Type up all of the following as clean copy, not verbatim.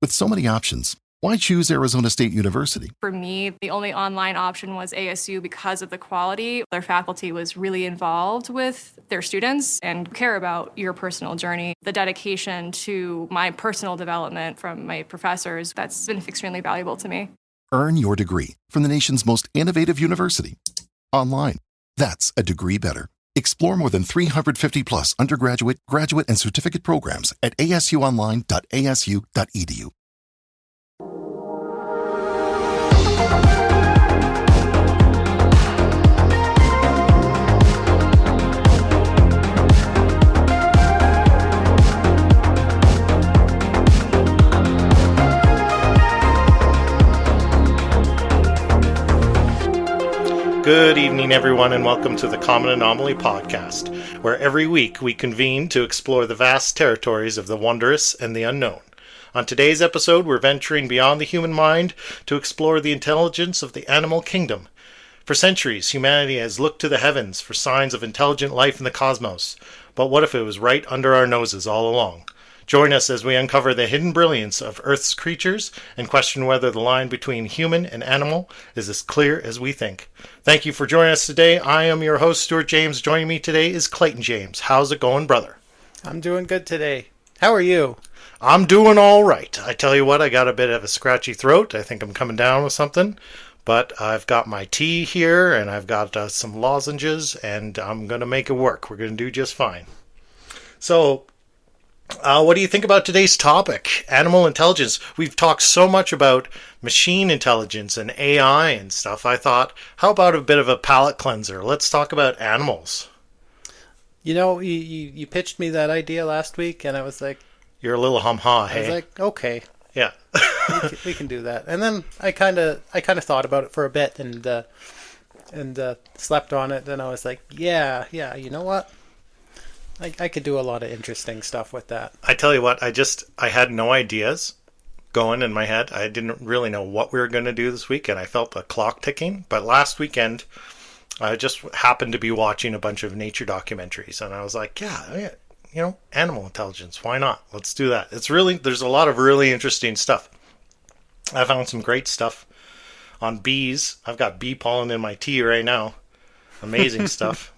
With so many options, why choose Arizona State University? For me, the only online option was ASU because of the quality. Their faculty was really involved with their students and care about your personal journey. The dedication to my personal development from my professors, that's been extremely valuable to me. Earn your degree from the nation's most innovative university. Online. That's a degree better. Explore more than 350 plus undergraduate, graduate, and certificate programs at asuonline.asu.edu. Good evening, everyone, and welcome to the Common Anomaly podcast, where every week we convene to explore the vast territories of the wondrous and the unknown. On today's episode, we're venturing beyond the human mind to explore the intelligence of the animal kingdom. For centuries, humanity has looked to the heavens for signs of intelligent life in the cosmos, but what if it was right under our noses all along? Join us as we uncover the hidden brilliance of Earth's creatures and question whether the line between human and animal is as clear as we think. Thank you for joining us today. I am your host, Stuart James. Joining me today is Clayton James. How's it going, brother? I'm doing good today. How are you? I'm doing all right. I tell you what, I got a bit of a scratchy throat. I think I'm coming down with something. But I've got my tea here, and I've got some lozenges, and I'm going to make it work. We're going to do just fine. So, what do you think about today's topic? Animal intelligence. We've talked so much about machine intelligence and AI and stuff. I thought, how about a bit of a palate cleanser? Let's talk about animals. You know, you pitched me that idea last week, and I was like... You're a little hum-ha, hey? I was like, okay. Yeah. we can do that. And then I kind of thought about it for a bit and slept on it, and I was like, yeah, you know what? I could do a lot of interesting stuff with that. I tell you what, I had no ideas going in my head. I didn't really know what we were going to do this week, and I felt the clock ticking. But last weekend, I just happened to be watching a bunch of nature documentaries, and I was like, yeah, you know, animal intelligence, why not? Let's do that. There's a lot of really interesting stuff. I found some great stuff on bees. I've got bee pollen in my tea right now. Amazing stuff.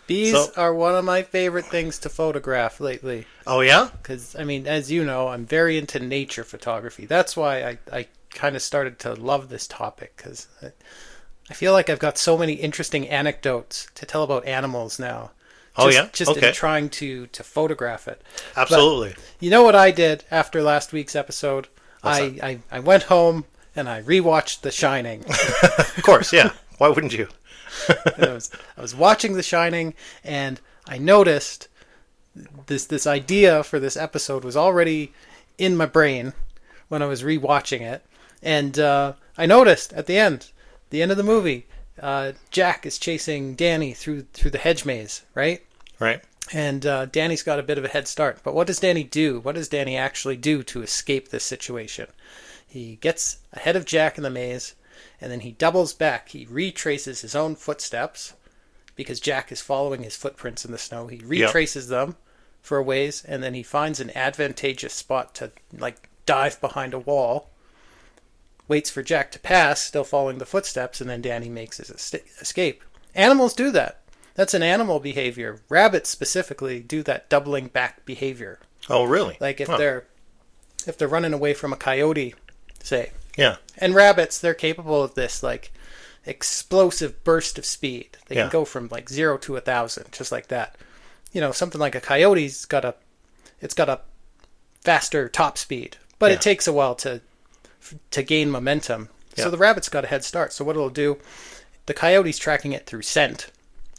Bees are one of my favorite things to photograph lately. Oh, yeah? Because, I mean, as you know, I'm very into nature photography. That's why I kind of started to love this topic, because I feel like I've got so many interesting anecdotes to tell about animals now. In trying to photograph it. Absolutely. But you know what I did after last week's episode? I went home and I rewatched The Shining. Of course, yeah. Why wouldn't you? I was watching The Shining, and I noticed this idea for this episode was already in my brain when I was rewatching it, and I noticed at the end of the movie, Jack is chasing Danny through the hedge maze, right? Right. And Danny's got a bit of a head start, but what does Danny do? What does Danny actually do to escape this situation? He gets ahead of Jack in the maze, and then he doubles back. He retraces his own footsteps because Jack is following his footprints in the snow. He retraces them for a ways, and then he finds an advantageous spot to dive behind a wall, waits for Jack to pass, still following the footsteps, and then Danny makes his escape. Animals do that. That's an animal behavior. Rabbits specifically do that doubling back behavior. Oh, really? Like if they're running away from a coyote, say. Yeah. And rabbits, they're capable of this explosive burst of speed. They can go from 0 to 1,000, just like that. You know, something like a coyote's got a faster top speed, but it takes a while to gain momentum. Yeah. So the rabbit's got a head start. So what it'll do, the coyote's tracking it through scent.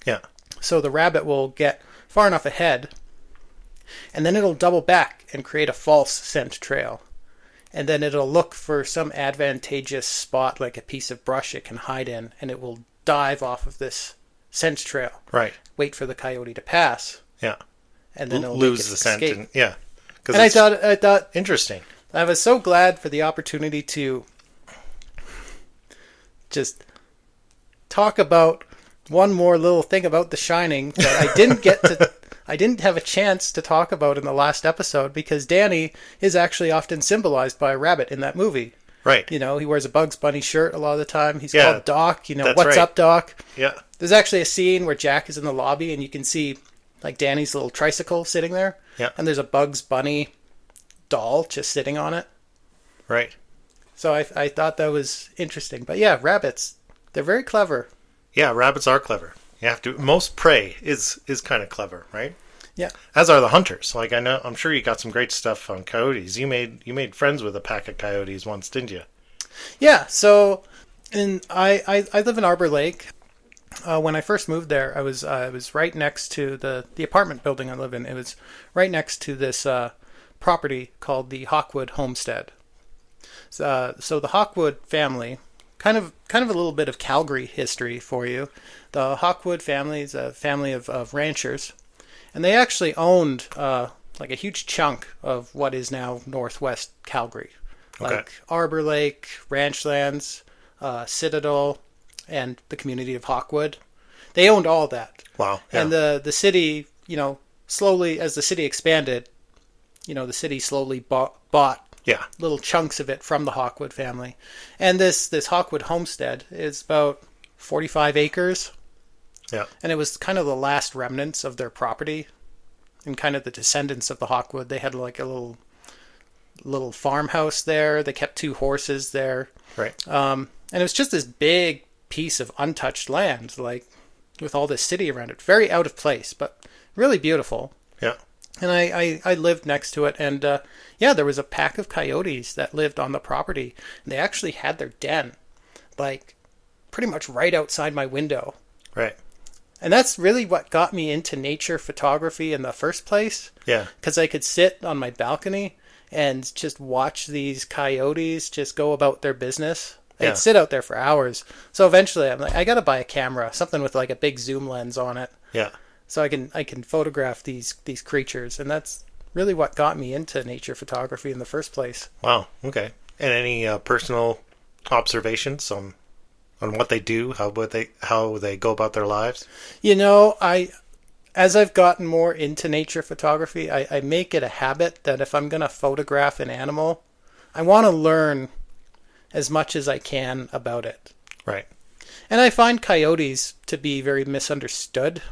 Yeah. So the rabbit will get far enough ahead, and then it'll double back and create a false scent trail. And then it'll look for some advantageous spot, like a piece of brush it can hide in, and it will dive off of this scent trail. Right. Wait for the coyote to pass. Yeah. And then it'll lose the scent. And I thought interesting. I was so glad for the opportunity to just talk about one more little thing about The Shining that I didn't get to I didn't have a chance to talk about in the last episode because Danny is actually often symbolized by a rabbit in that movie. Right. He wears a Bugs Bunny shirt a lot of the time. He's Yeah, called Doc. that's What's right. up, Doc? Yeah. There's actually a scene where Jack is in the lobby and you can see like Danny's little tricycle sitting there. Yeah. And there's a Bugs Bunny doll just sitting on it. Right. So I thought that was interesting. But yeah, rabbits, they're very clever. Yeah, rabbits are clever. You have to. Most prey is kind of clever, right? Yeah. As are the hunters. Like I'm sure you got some great stuff on coyotes. You made friends with a pack of coyotes once, didn't you? Yeah. So, I live in Arbor Lake. When I first moved there, I was right next to the apartment building I live in. It was right next to this property called the Hawkwood Homestead. So the Hawkwood family, kind of a little bit of Calgary history for you. The Hawkwood family is a family of ranchers, and they actually owned like a huge chunk of what is now northwest Calgary, Okay. like Arbor Lake, Ranchlands, Citadel, and the community of Hawkwood. They owned all that. Wow. Yeah. And the city, slowly as the city expanded, the city slowly bought yeah. little chunks of it from the Hawkwood family. And this Hawkwood homestead is about 45 acres. Yeah. And it was kind of the last remnants of their property and kind of the descendants of the Hawkwood. They had like a little farmhouse there. They kept 2 horses there. Right. And it was just this big piece of untouched land, like with all this city around it. Very out of place, but really beautiful. Yeah. And I lived next to it, and there was a pack of coyotes that lived on the property. And they actually had their den, like, pretty much right outside my window. Right. And that's really what got me into nature photography in the first place. Yeah. Because I could sit on my balcony and just watch these coyotes just go about their business. They'd Yeah. sit out there for hours. So eventually I'm like, I got to buy a camera, something with like a big zoom lens on it. Yeah. So I can photograph these creatures, and that's really what got me into nature photography in the first place. Wow. Okay. And any personal observations on what they do, how they go about their lives? As I've gotten more into nature photography, I make it a habit that if I'm going to photograph an animal, I want to learn as much as I can about it. Right. And I find coyotes to be very misunderstood.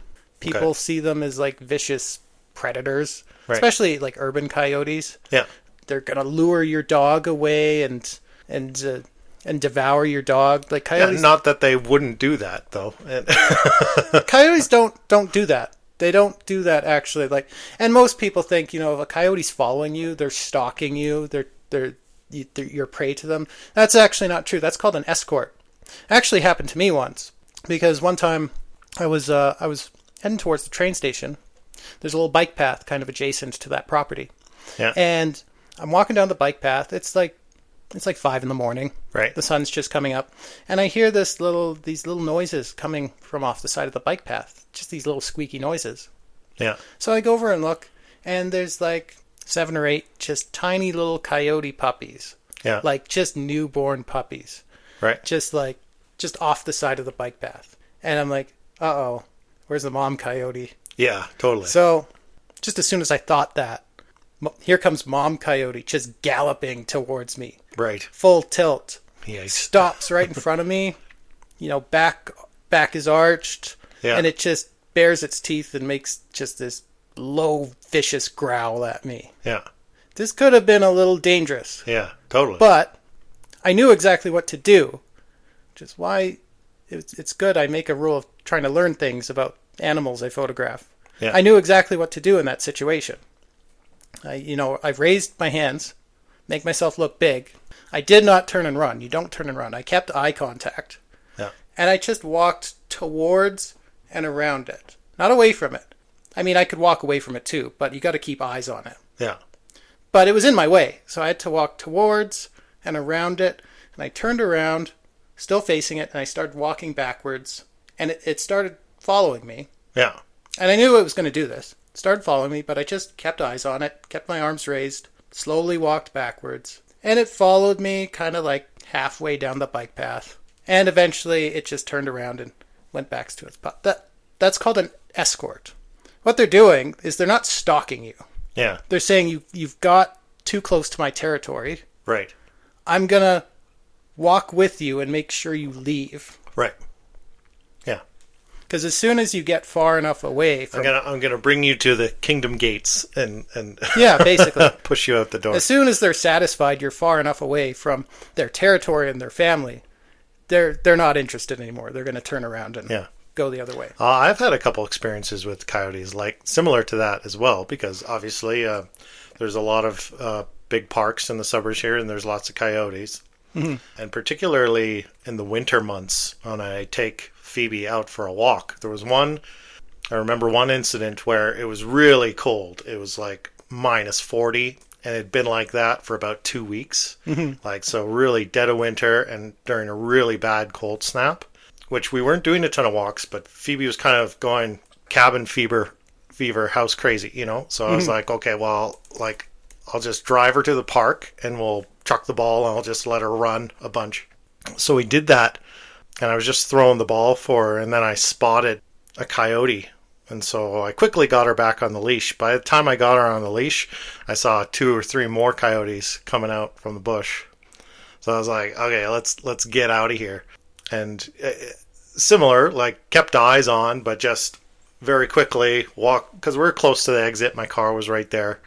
People Okay. see them as like vicious predators, Right. especially like urban coyotes. Yeah. They're gonna lure your dog away and devour your dog. Like Yeah. coyotes, Not that they wouldn't do that though. coyotes don't do that. They don't do that actually. Like, and most people think if a coyote's following you, they're stalking you. You're prey to them. That's actually not true. That's called an escort. Actually happened to me once because one time I was heading towards the train station. There's a little bike path kind of adjacent to that property. Yeah. And I'm walking down the bike path. It's like 5 a.m. Right. The sun's just coming up, and I hear these little noises coming from off the side of the bike path. Just these little squeaky noises. Yeah. So I go over and look, and there's like 7 or 8 just tiny little coyote puppies. Yeah. Like just newborn puppies. Right. Just off the side of the bike path. And I'm like, uh-oh, where's the mom coyote? Yeah. Totally. So just as soon as I thought that, here comes mom coyote just galloping towards me. Right. Full tilt. Yikes. Stops right in front of me. Back is arched. Yeah. And it just bares its teeth and makes just this low, vicious growl at me. Yeah. This could have been a little dangerous. Yeah. Totally. But I knew exactly what to do. Which is why it's good I make a rule of trying to learn things about animals I photograph. Yeah. I knew exactly what to do in that situation. I raised my hands, make myself look big. I did not turn and run. You don't turn and run. I kept eye contact. Yeah. And I just walked towards and around it. Not away from it. I mean, I could walk away from it too, but you got to keep eyes on it. Yeah. But it was in my way, so I had to walk towards and around it. And I turned around, still facing it, and I started walking backwards. And it started following me. Yeah. And I knew it was going to do this. It started following me, but I just kept eyes on it, kept my arms raised, slowly walked backwards. And it followed me kind of like halfway down the bike path. And eventually it just turned around and went back to its pup. That's called an escort. what they're doing is they're not stalking you. Yeah. They're saying you've got too close to my territory. Right. I'm going to walk with you and make sure you leave. Right. Yeah. Because as soon as you get far enough away from... I'm gonna bring you to the kingdom gates and yeah, basically. push you out the door. As soon as they're satisfied you're far enough away from their territory and their family, they're not interested anymore. They're going to turn around and go the other way. I've had a couple experiences with coyotes, like similar to that as well, because obviously there's a lot of big parks in the suburbs here, and there's lots of coyotes. Mm-hmm. And particularly in the winter months, when I take Phoebe out for a walk, I remember one incident where it was really cold. It was like minus 40, and it had been like that for about 2 weeks. Mm-hmm. Like, so really dead of winter and during a really bad cold snap, which we weren't doing a ton of walks, but Phoebe was kind of going cabin fever, house crazy, you know? So I was like, okay, well, like, I'll just drive her to the park and we'll chuck the ball and I'll just let her run a bunch. So we did that, and I was just throwing the ball for her, and then I spotted a coyote. And so I quickly got her back on the leash. By the time I got her on the leash, I saw 2 or 3 more coyotes coming out from the bush. So I was like, okay, let's get out of here. And similar, like, kept eyes on, but just very quickly walked, because we were close to the exit. My car was right there.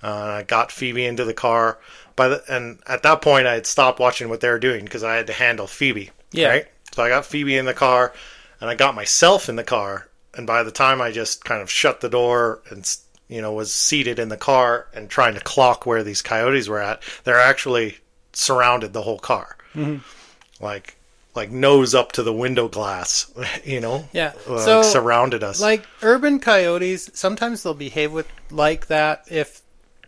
I got Phoebe into the car. And at that point, I had stopped watching what they were doing because I had to handle Phoebe. Yeah. Right? So I got Phoebe in the car, and I got myself in the car. And by the time I just kind of shut the door and, was seated in the car and trying to clock where these coyotes were at, they're actually surrounded the whole car. Mm-hmm. Like nose up to the window glass, Yeah. So, surrounded us. Like urban coyotes, sometimes they'll behave like that if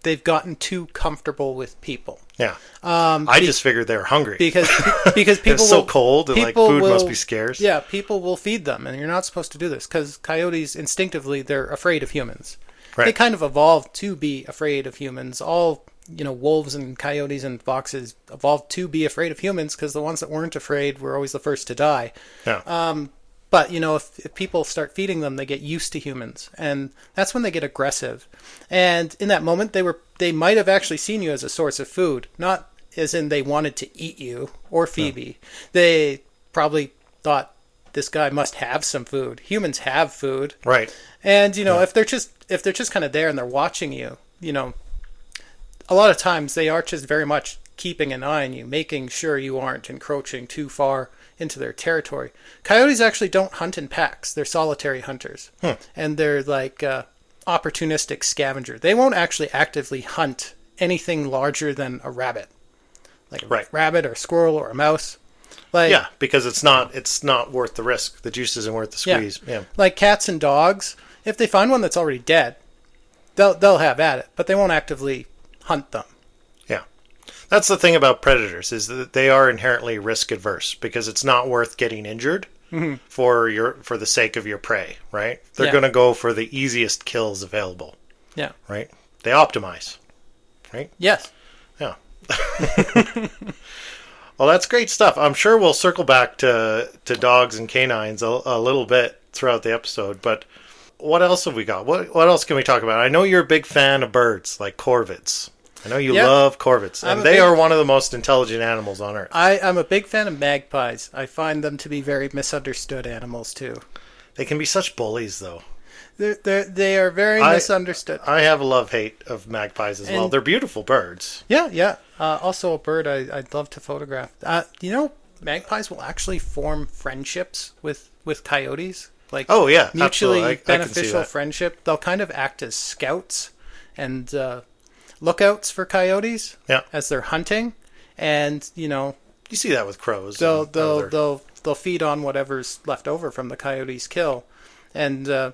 they've gotten too comfortable with people. Yeah. I just figured they were hungry. Because people it's so cold and like food must be scarce. Yeah, people will feed them, and you're not supposed to do this because coyotes instinctively they're afraid of humans. Right. They kind of evolved to be afraid of humans. All wolves and coyotes and foxes evolved to be afraid of humans because the ones that weren't afraid were always the first to die. Yeah. But, if people start feeding them, they get used to humans. And that's when they get aggressive. And in that moment, they might have actually seen you as a source of food. Not as in they wanted to eat you or Phoebe. No. They probably thought, this guy must have some food. Humans have food. Right. And, if they're just kind of there and they're watching you, a lot of times they are just very much keeping an eye on you, making sure you aren't encroaching too far into their territory. Coyotes actually don't hunt in packs. They're solitary hunters. And they're like opportunistic scavenger. They won't actually actively hunt anything larger than a rabbit. Like a rabbit or a squirrel or a mouse. Yeah, because it's not worth the risk. The juice isn't worth the squeeze. Yeah. Like cats and dogs, if they find one that's already dead, they'll have at it, but they won't actively hunt them. Yeah. That's the thing about predators, is that they are inherently risk adverse because it's not worth getting injured for the sake of your prey, right? They're going to go for the easiest kills available. Yeah. Right? They optimize. Right? Yes. Yeah. Well, that's great stuff. I'm sure we'll circle back to dogs and canines a little bit throughout the episode, but what else have we got? What else can we talk about? I know you're a big fan of birds, like corvids. I know you love corvids, and they are one of the most intelligent animals on Earth. I'm a big fan of magpies. I find them to be very misunderstood animals, too. They can be such bullies, though. They are very misunderstood. I have a love-hate of magpies as well. They're beautiful birds. Yeah. Also a bird I'd love to photograph. Magpies will actually form friendships with coyotes. Like, mutually beneficial friendship. They'll kind of act as scouts and lookouts for coyotes as they're hunting. And, you see that with crows. They'll feed on whatever's left over from the coyote's kill. And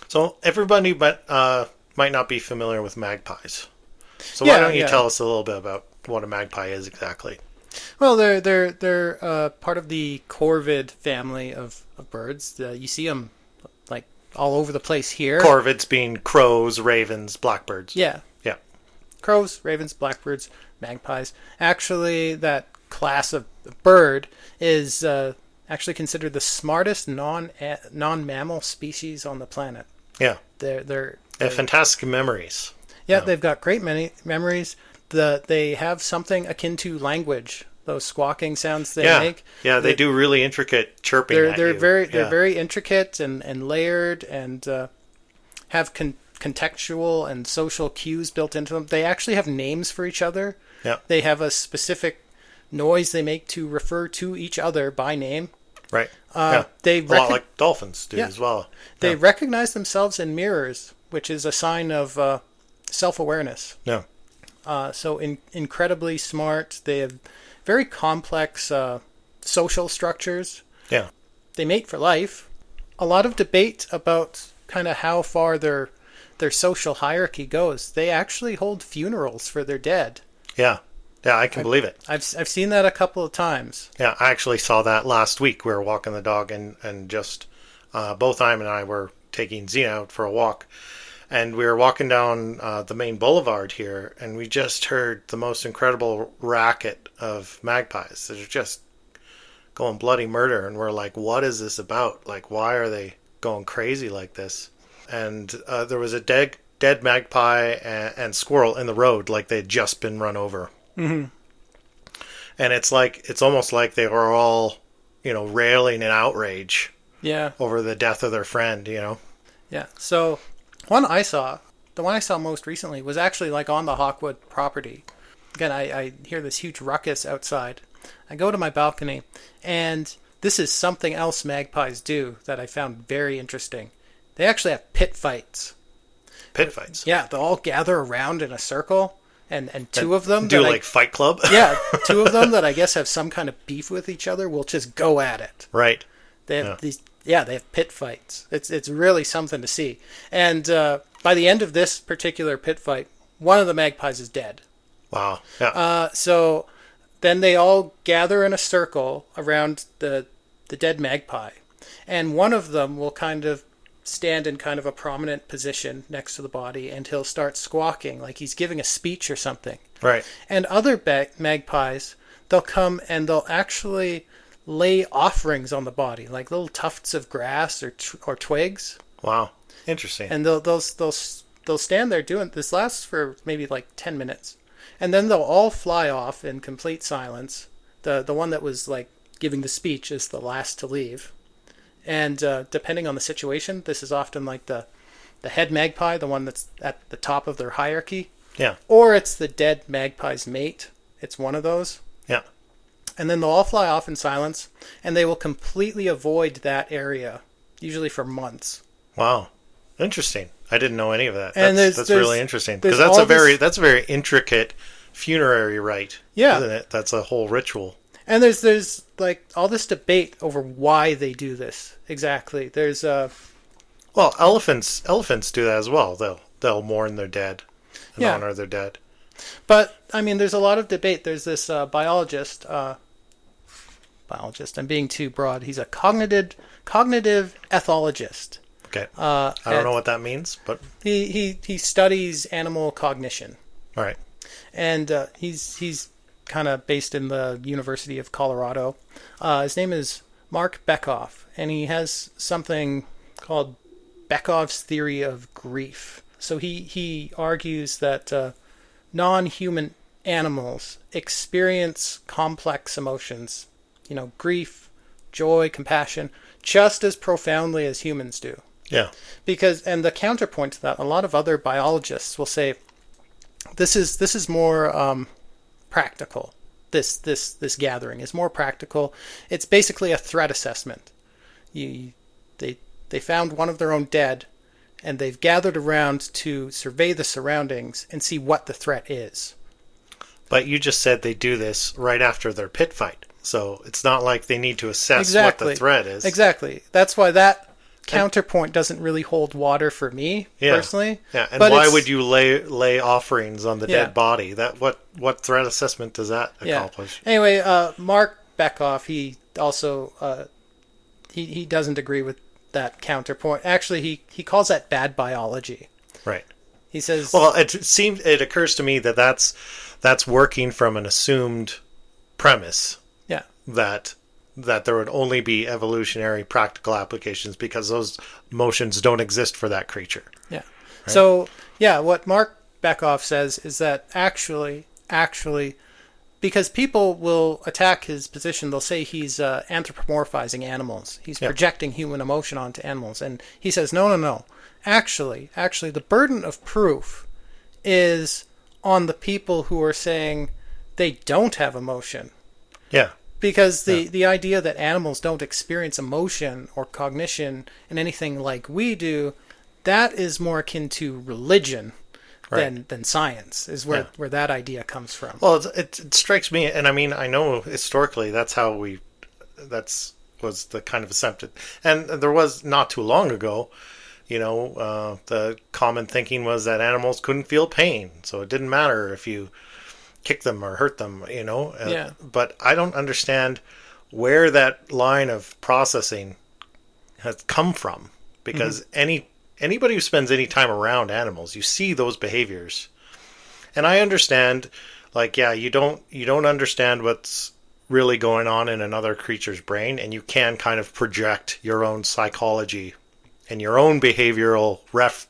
so everybody might not be familiar with magpies. So why don't you tell us a little bit about what a magpie is exactly? Well, they're part of the corvid family of birds. You see them like all over the place here. Corvids being crows, ravens, blackbirds. Yeah. Crows, ravens, blackbirds, magpies. Actually, that class of bird is actually considered the smartest non-mammal species on the planet. Yeah. They're They have fantastic memories. yeah, they've got great many memories. They have something akin to language. Those squawking sounds they make. Yeah, they do really intricate chirping. They're very intricate and layered and have contextual and social cues built into them. They actually have names for each other. Yeah. They have a specific noise they make to refer to each other by name. Right. They a lot like dolphins do as well. They recognize themselves in mirrors, which is a sign of self-awareness. Yeah. So incredibly smart. They have very complex social structures. Yeah. They mate for life. A lot of debate about kind of how far their social hierarchy goes. They actually hold funerals for their dead. Yeah. Yeah, I can believe it. I've seen that a couple of times. Yeah, I actually saw that last week. We were walking the dog and just both Im and I were taking Xena out for a walk. And we were walking down the main boulevard here, and we just heard the most incredible racket of magpies. They're just going bloody murder, and we're like, what is this about? Like, why are they going crazy like this? And there was a dead magpie and squirrel in the road, like they'd just been run over. Mm-hmm. And it's almost like they were all, railing in outrage. Yeah. Over the death of their friend, Yeah. So the one I saw most recently was actually like on the Hawkwood property. Again, I hear this huge ruckus outside. I go to my balcony, and this is something else magpies do that I found very interesting. They actually have pit fights. Pit fights? Yeah, they'll all gather around in a circle, and two of them... Do like Fight Club? Yeah, two of them that I guess have some kind of beef with each other will just go at it. Right. They have they have pit fights. It's really something to see. And by the end of this particular pit fight, one of the magpies is dead. Wow. Yeah. So then they all gather in a circle around the dead magpie, and one of them will kind of stand in kind of a prominent position next to the body, and he'll start squawking like he's giving a speech or something. Right. And other magpies, they'll come and they'll actually lay offerings on the body, like little tufts of grass or twigs. Wow. Interesting. And they'll stand there doing this. Lasts for maybe like 10 minutes. And then they'll all fly off in complete silence. The one that was like giving the speech is the last to leave. And depending on the situation, this is often like the head magpie, the one that's at the top of their hierarchy. Yeah. Or it's the dead magpie's mate. It's one of those. Yeah. And then they'll all fly off in silence, and they will completely avoid that area, usually for months. Wow. Interesting. I didn't know any of that. And that's really interesting, because that's a very intricate funerary rite. Yeah. Isn't it? That's a whole ritual. And there's like all this debate over why they do this exactly. There's well, elephants do that as well. They'll mourn their dead and honor their dead. But I mean, there's a lot of debate. There's this biologist. I'm being too broad. He's a cognitive ethologist. Okay. I don't know what that means, but he studies animal cognition. All right. And he's kind of based in the University of Colorado. His name is Mark Bekoff, and he has something called Bekoff's theory of grief. So he argues that non-human animals experience complex emotions, grief, joy, compassion, just as profoundly as humans do. Yeah. And the counterpoint to that, a lot of other biologists will say, this is more practical. This gathering is more practical. It's basically a threat assessment. They found one of their own dead, and they've gathered around to survey the surroundings and see what the threat is. But you just said they do this right after their pit fight, so it's not like they need to assess what the threat is. Exactly. That's why that counterpoint doesn't really hold water for me personally. Yeah, and why would you lay offerings on the dead body? That what threat assessment does that accomplish? Yeah. Anyway, Mark Bekoff, he also he doesn't agree with that counterpoint. Actually, he calls that bad biology. Right. He says, well, it occurs to me that that's working from an assumed premise. Yeah. That that there would only be evolutionary practical applications because those emotions don't exist for that creature. Yeah. Right? So, yeah, what Mark Beckhoff says is that actually, because people will attack his position, they'll say he's anthropomorphizing animals. He's projecting human emotion onto animals. And he says, no. Actually, the burden of proof is on the people who are saying they don't have emotion. Yeah. Because the idea that animals don't experience emotion or cognition in anything like we do, that is more akin to religion than science, is where that idea comes from. Well, it strikes me, and I mean, I know historically that's was the kind of accepted. And there was not too long ago, the common thinking was that animals couldn't feel pain, so it didn't matter if you kick them or hurt them, But I don't understand where that line of processing has come from, because anybody who spends any time around animals, you see those behaviors. And I understand, you don't understand what's really going on in another creature's brain, and you can kind of project your own psychology and your own behavioral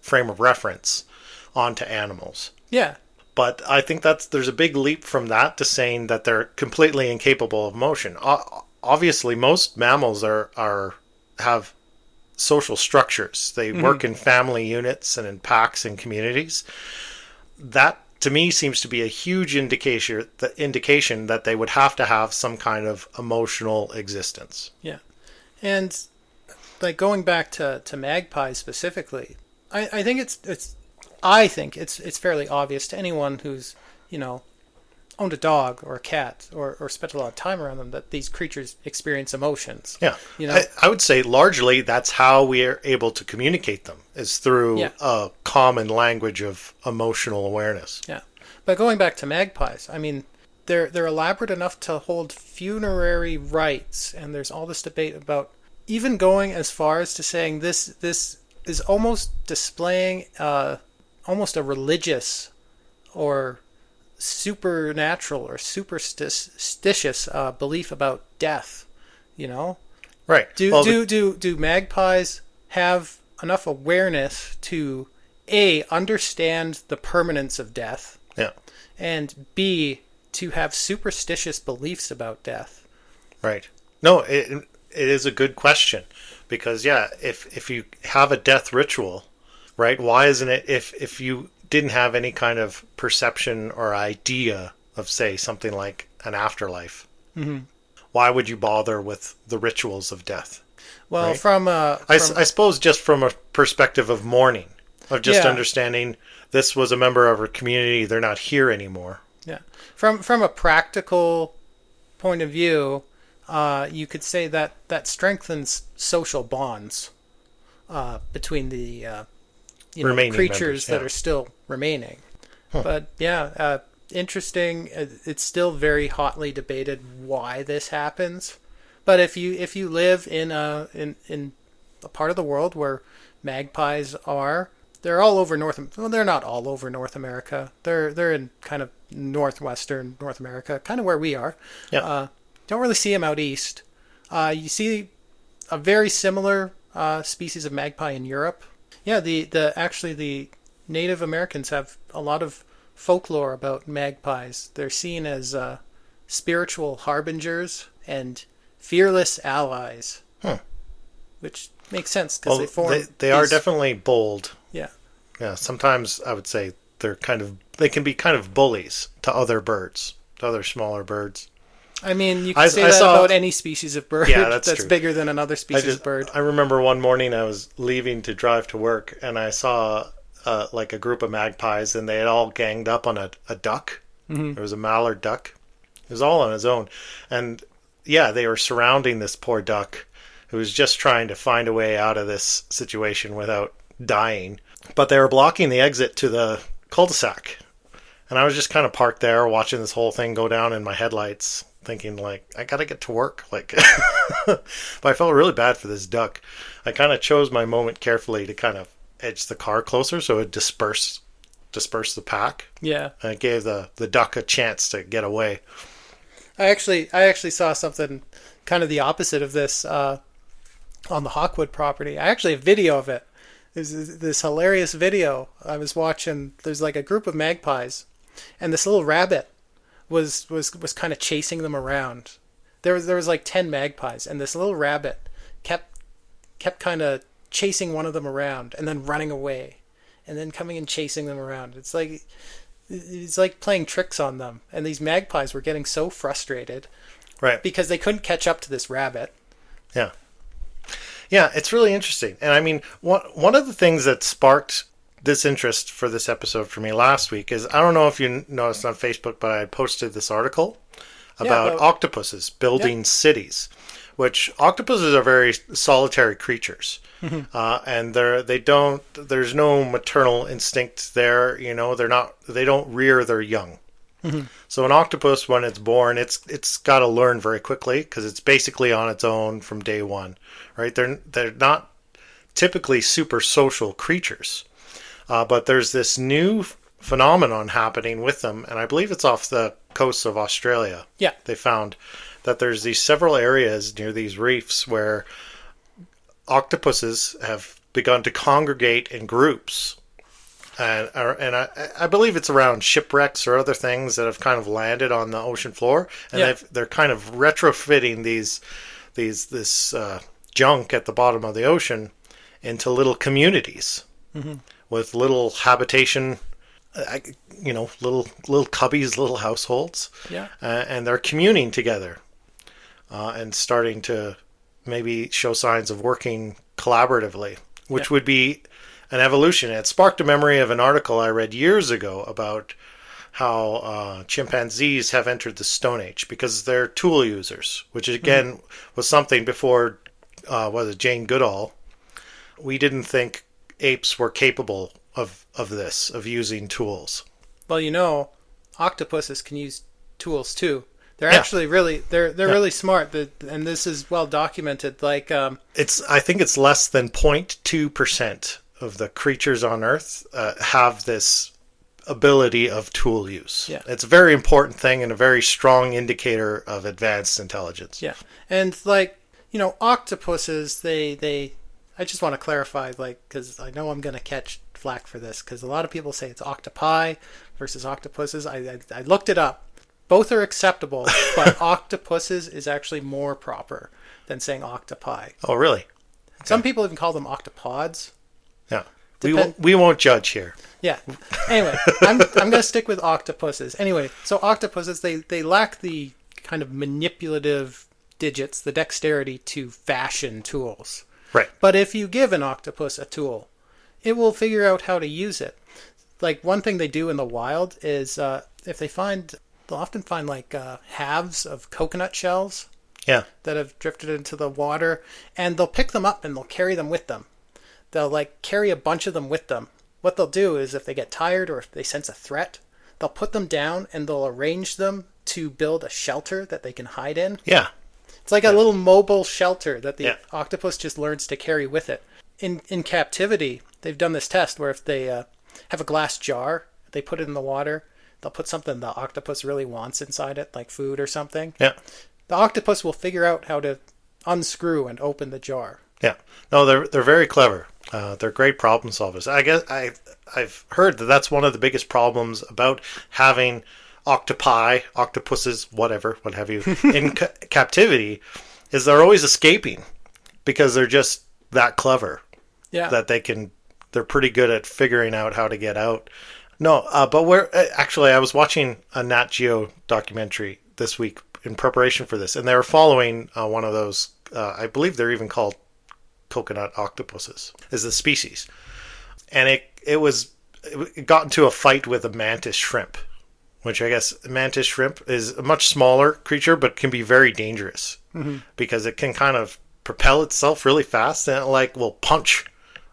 frame of reference onto animals. Yeah. But I think there's a big leap from that to saying that they're completely incapable of motion. Obviously, most mammals have social structures. They work in family units and in packs and communities. That, to me, seems to be a huge indication that they would have to have some kind of emotional existence. Yeah. And going back to magpies specifically, I think it's fairly obvious to anyone who's, owned a dog or a cat or spent a lot of time around them that these creatures experience emotions. Yeah. I would say largely that's how we are able to communicate them, is through a common language of emotional awareness. Yeah. But going back to magpies, I mean, they're elaborate enough to hold funerary rites, and there's all this debate about even going as far as to saying this is almost displaying almost a religious or supernatural or superstitious belief about death, Right. Do magpies have enough awareness to understand the permanence of death, and B, to have superstitious beliefs about death? Right. No, it is a good question, because if you have a death ritual, right, why isn't it, if you didn't have any kind of perception or idea of, say, something like an afterlife, why would you bother with the rituals of death? Well, right? I suppose just from a perspective of mourning, of just understanding this was a member of our community, they're not here anymore. Yeah. From a practical point of view, you could say that strengthens social bonds between the remaining creatures members, that are still remaining. But interesting. It's still very hotly debated why this happens. But if you live in a part of the world where magpies they're all over they're not all over North America. They're in kind of northwestern North America, kind of where we are. Yeah. Don't really see them out east. You see a very similar species of magpie in Europe. Yeah, the Native Americans have a lot of folklore about magpies. They're seen as spiritual harbingers and fearless allies, which makes sense because they are definitely bold. Yeah. Yeah. Sometimes I would say they can be kind of bullies to other birds, to other smaller birds. I mean, you can say that about any species of bird that's true. Bigger than another species of bird. I remember one morning I was leaving to drive to work, and I saw a group of magpies, and they had all ganged up on a duck. Mm-hmm. There was a mallard duck. It was all on his own. And they were surrounding this poor duck who was just trying to find a way out of this situation without dying. But they were blocking the exit to the cul-de-sac. And I was just kind of parked there watching this whole thing go down in my headlights, thinking, I gotta get to work. But I felt really bad for this duck. I kind of chose my moment carefully to kind of edge the car closer so it would disperse the pack. Yeah. And it gave the duck a chance to get away. I actually saw something kind of the opposite of this on the Hawkwood property. I actually have video of it. There's this hilarious video I was watching. There's like a group of magpies, and this little rabbit was kind of chasing them around. There was like 10 magpies, and this little rabbit kept kind of chasing one of them around, and then running away, and then coming and chasing them around. It's like playing tricks on them, and these magpies were getting so frustrated, right? Because they couldn't catch up to this rabbit. Yeah. Yeah, it's really interesting. And I mean, one of the things that sparked this interest for this episode for me last week is, I don't know if you noticed on Facebook, but I posted this article about octopuses building cities, which octopuses are very solitary creatures. And there's no maternal instinct there. They don't rear their young. So an octopus, when it's born, it's got to learn very quickly, because it's basically on its own from day one, right? They're not typically super social creatures, but there's this new phenomenon happening with them, and I believe it's off the coast of Australia. Yeah, they found that there's these several areas near these reefs where octopuses have begun to congregate in groups. And I believe it's around shipwrecks or other things that have kind of landed on the ocean floor, and they're kind of retrofitting this junk at the bottom of the ocean into little communities with little habitation, little cubbies, little households, and they're communing together and starting to maybe show signs of working collaboratively, which would be an evolution. It sparked a memory of an article I read years ago about how chimpanzees have entered the Stone Age because they're tool users, which again was something before, Jane Goodall. We didn't think apes were capable of this, of using tools. Well, octopuses can use tools too. They're actually really really smart, and this is well documented. Like I think it's less than 0.2% of the creatures on Earth have this ability of tool use. Yeah. It's a very important thing and a very strong indicator of advanced intelligence. Yeah. And octopuses, I just want to clarify, because I know I'm going to catch flack for this, because a lot of people say it's octopi versus octopuses. I looked it up. Both are acceptable, but octopuses is actually more proper than saying octopi. Oh, really? Okay. Some people even call them octopods. Yeah. We won't judge here. Yeah. Anyway, I'm going to stick with octopuses. Anyway, so octopuses, they lack the kind of manipulative digits, the dexterity to fashion tools. Right. But if you give an octopus a tool, it will figure out how to use it. Like, one thing they do in the wild is if they'll often find halves of coconut shells that have drifted into the water, and they'll pick them up and they'll carry them with them. They'll carry a bunch of them with them. What they'll do is, if they get tired or if they sense a threat, they'll put them down and they'll arrange them to build a shelter that they can hide in. Yeah. It's like a little mobile shelter that the octopus just learns to carry with it. In captivity, they've done this test where if they have a glass jar, they put it in the water, they'll put something the octopus really wants inside it, like food or something. Yeah. The octopus will figure out how to unscrew and open the jar. Yeah. No, they're very clever. They're great problem solvers. I guess I've heard that that's one of the biggest problems about having octopi, octopuses, what have you, in captivity, is they're always escaping because they're just that clever. Yeah. That they're pretty good at figuring out how to get out. No, but actually, I was watching a Nat Geo documentary this week in preparation for this, and they were following one of those, I believe they're even called coconut octopuses, is the species. And it got into a fight with a mantis shrimp, which I guess mantis shrimp is a much smaller creature, but can be very dangerous because it can kind of propel itself really fast and it will punch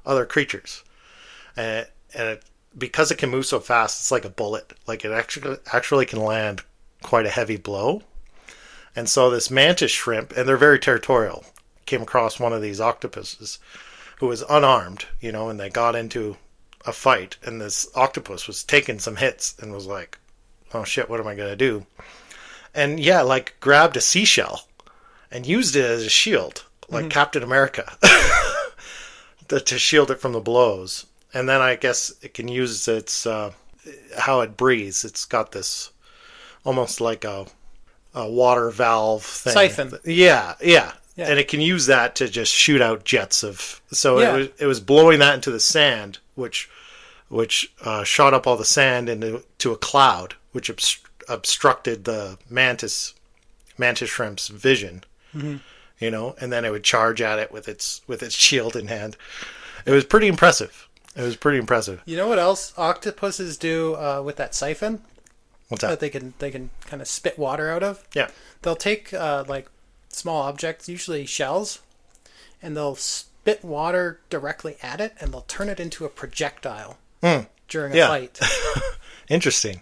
other creatures. Because it can move so fast, it's like a bullet. It actually can land quite a heavy blow. And so this mantis shrimp, and they're very territorial, came across one of these octopuses who was unarmed, and they got into a fight, and this octopus was taking some hits and was like, oh shit, what am I going to do? and yeah, like grabbed a seashell and used it as a shield, like Captain America, to shield it from the blows. And then I guess it can use its how it breathes. It's got this almost like a water valve thing. Siphon. Yeah. And it can use that to just shoot out jets of. So it was blowing that into the sand, which shot up all the sand into a cloud, which obstructed the mantis shrimp's vision. You know, and then it would charge at it with its shield in hand. It was pretty impressive. You know what else octopuses do with that siphon? What's that? That they can kind of spit water out of? Yeah. They'll take like small objects, usually shells, and they'll spit water directly at it, and they'll turn it into a projectile during a fight. Interesting.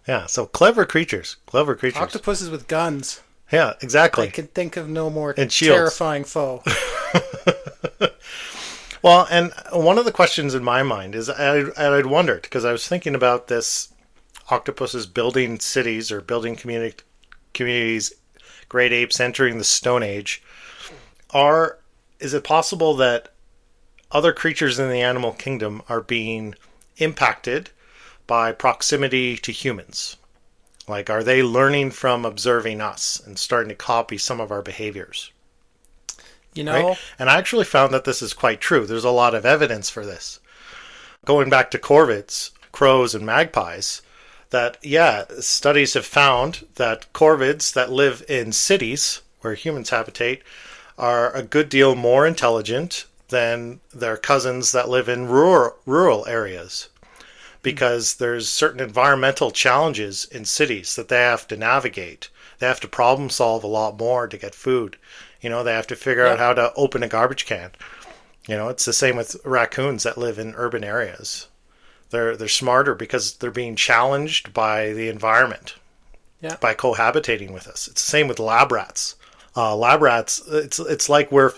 Yeah, so clever creatures. Octopuses with guns. Yeah, exactly. I can think of no more And shields. terrifying foe. Well, and one of the questions in my mind is, I'd wondered, because I was thinking about this, octopuses building cities or building communities, great apes entering the Stone Age. Is it possible that other creatures in the animal kingdom are being impacted by proximity to humans? Like, are they learning from observing us and starting to copy some of our behaviors? You know? Right? And I actually found that this is quite true. There's a lot of evidence for this. Going back to corvids, crows, and magpies, that, studies have found that corvids that live in cities where humans habitate are a good deal more intelligent than their cousins that live in rural areas. Because there's certain environmental challenges in cities that they have to navigate. They have to problem solve a lot more to get food. You know, they have to figure out how to open a garbage can. You know, it's the same with raccoons that live in urban areas. They're smarter because they're being challenged by the environment, by cohabitating with us. It's the same with lab rats. Lab rats, it's like we're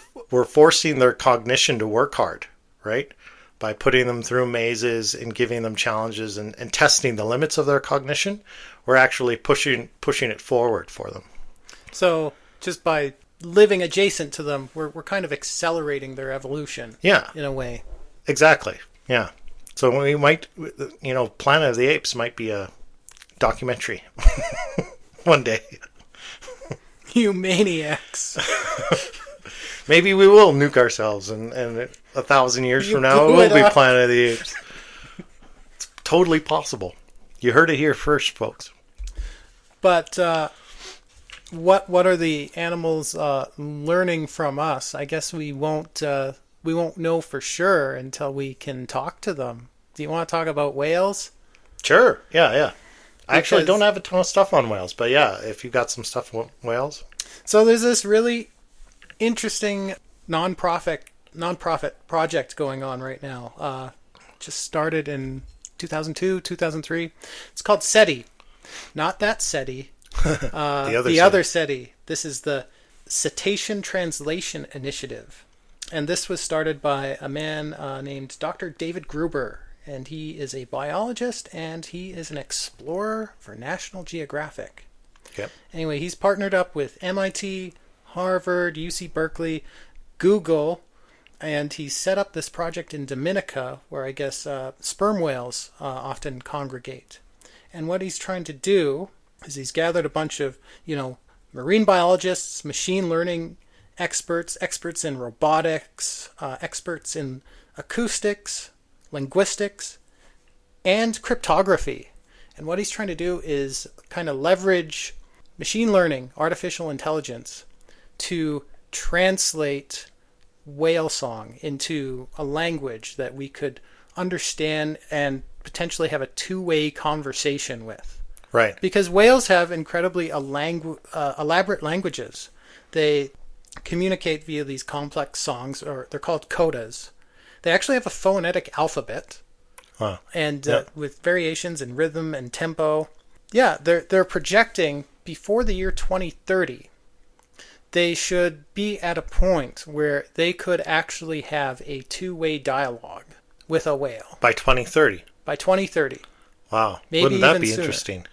forcing their cognition to work hard, right? By putting them through mazes and giving them challenges and testing the limits of their cognition, we're actually pushing it forward for them. So just by living adjacent to them, we're kind of accelerating their evolution. Yeah. In a way. Exactly. Yeah. So we might, Planet of the Apes might be a documentary one day. You maniacs. Maybe we will nuke ourselves and 1,000 years from now it will be Planet of the Apes. It's totally possible. You heard it here first, folks. But what are the animals learning from us? I guess we won't know for sure until we can talk to them. Do you want to talk about whales? Sure. Yeah. I actually don't have a ton of stuff on whales, but yeah, if you've got some stuff on whales. So there's this really interesting non-profit project going on right now. Just started in 2002, 2003. It's called SETI. Not that SETI. The other SETI. This is the Cetacean Translation Initiative. And this was started by a man named Dr. David Gruber. And he is a biologist and he is an explorer for National Geographic. Yep. Anyway, he's partnered up with MIT, Harvard, UC Berkeley, Google, and he set up this project in Dominica where I guess sperm whales often congregate. And what he's trying to do is he's gathered a bunch of, marine biologists, machine learning experts in robotics, experts in acoustics, linguistics, and cryptography. And what he's trying to do is kind of leverage machine learning, artificial intelligence, to translate whale song into a language that we could understand and potentially have a two-way conversation with. Right. Because whales have incredibly elaborate languages. They communicate via these complex songs, or they're called codas. They actually have a phonetic alphabet, and with variations in rhythm and tempo. Yeah, they're projecting before the year 2030, they should be at a point where they could actually have a two-way dialogue with a whale. By 2030? By 2030. Wow. Maybe Wouldn't that even be sooner. interesting?